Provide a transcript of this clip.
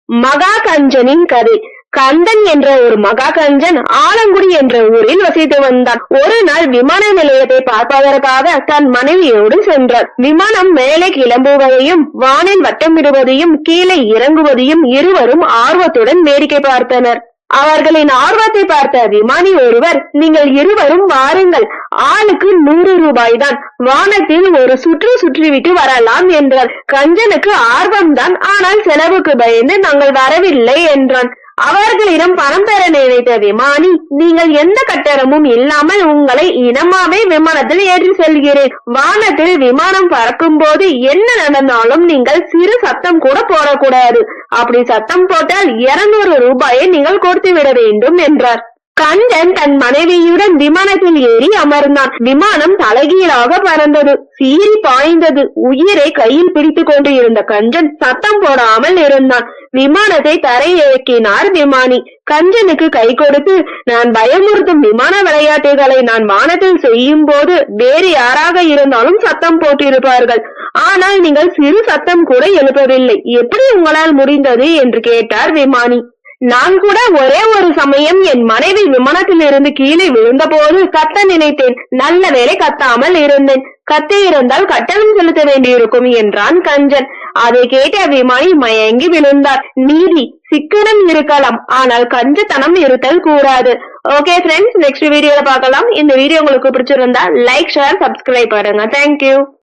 மகா கஞ்சனின் கதை. கந்தன் என்ற ஒரு மகா கஞ்சன் ஆலங்குடி என்ற ஊரில் வசித்து வந்தான். ஒரு நாள் விமான நிலையத்தை பார்ப்பதற்காக தன் மனைவியோடு சென்றார். விமானம் மேலே கிளம்புவதையும் வானில் வட்டமிடுவதையும் கீழே இறங்குவதையும் இருவரும் ஆர்வத்துடன் வேடிக்கை பார்த்தனர். அவர்களின் ஆர்வத்தை பார்த்த விமானி ஒருவர், நீங்கள் இருவரும் வாருங்கள், ஆளுக்கு 100 ரூபாய்தான், வானத்தில் ஒரு சுற்று சுற்றிவிட்டு வரலாம் என்றார். கஞ்சனுக்கு ஆர்வம்தான், ஆனால் செலவுக்கு பயந்து நாங்கள் வரவில்லை என்றான். அவர்களிடம் பணம் பெற நினைத்த விமானி, நீங்கள் எந்த கட்டணமும் இல்லாமல் உங்களை இனமாவே விமானத்தில் ஏற்றி செல்கிறேன். வானத்தில் விமானம் பறக்கும் போது என்ன நடந்தாலும் நீங்கள் சிறு சத்தம் கூட போடக்கூடாது. அப்படி சத்தம் போட்டால் 200 ரூபாயை நீங்கள் கொடுத்து விட வேண்டும் என்றார். கஞ்சன் தன் மனைவியுடன் விமானத்தில் ஏறி அமர்ந்தான். விமானம் தலைகீழாக பறந்தது, சீறி பாய்ந்தது. உயிரை கையில் பிடித்துக் கொண்டு இருந்த கஞ்சன் சத்தம் போடாமல் இருந்தான். விமானத்தை தரையிறக்கினார் விமானி. கஞ்சனுக்கு கை கொடுத்து, நான் பயமுறுத்தும் விமான விளையாட்டுகளை நான் வானத்தில் செய்யும் போது வேறு யாராக இருந்தாலும் சத்தம் போட்டிருப்பார்கள். ஆனால் நீங்கள் சிறு சத்தம் கூட எழுப்பவில்லை, எப்படி உங்களால் முடிந்தது என்று கேட்டார் விமானி. நான் கூட ஒரே ஒரு சமயம் என் மனைவி விமானத்தில் இருந்து கீழே விழுந்த போது கத்த நினைத்தேன். நல்ல வேளை கத்தாமல் இருந்தேன். கத்தி இருந்தால் கட்டணம் செலுத்த வேண்டியிருக்கும் என்றான் கஞ்சன். அதை கேட்ட விமானி மயங்கி விழுந்தார். நீதி, சிக்கனம் இருக்கலாம், ஆனால் கஞ்சத்தனம் இருத்தல் கூடாது. ஓகே ஃப்ரெண்ட்ஸ், நெக்ஸ்ட் வீடியோல பார்க்கலாம். இந்த வீடியோ உங்களுக்கு பிடிச்சிருந்தா லைக், ஷேர், சப்ஸ்கிரைப் பண்ணுங்க. தேங்க்யூ.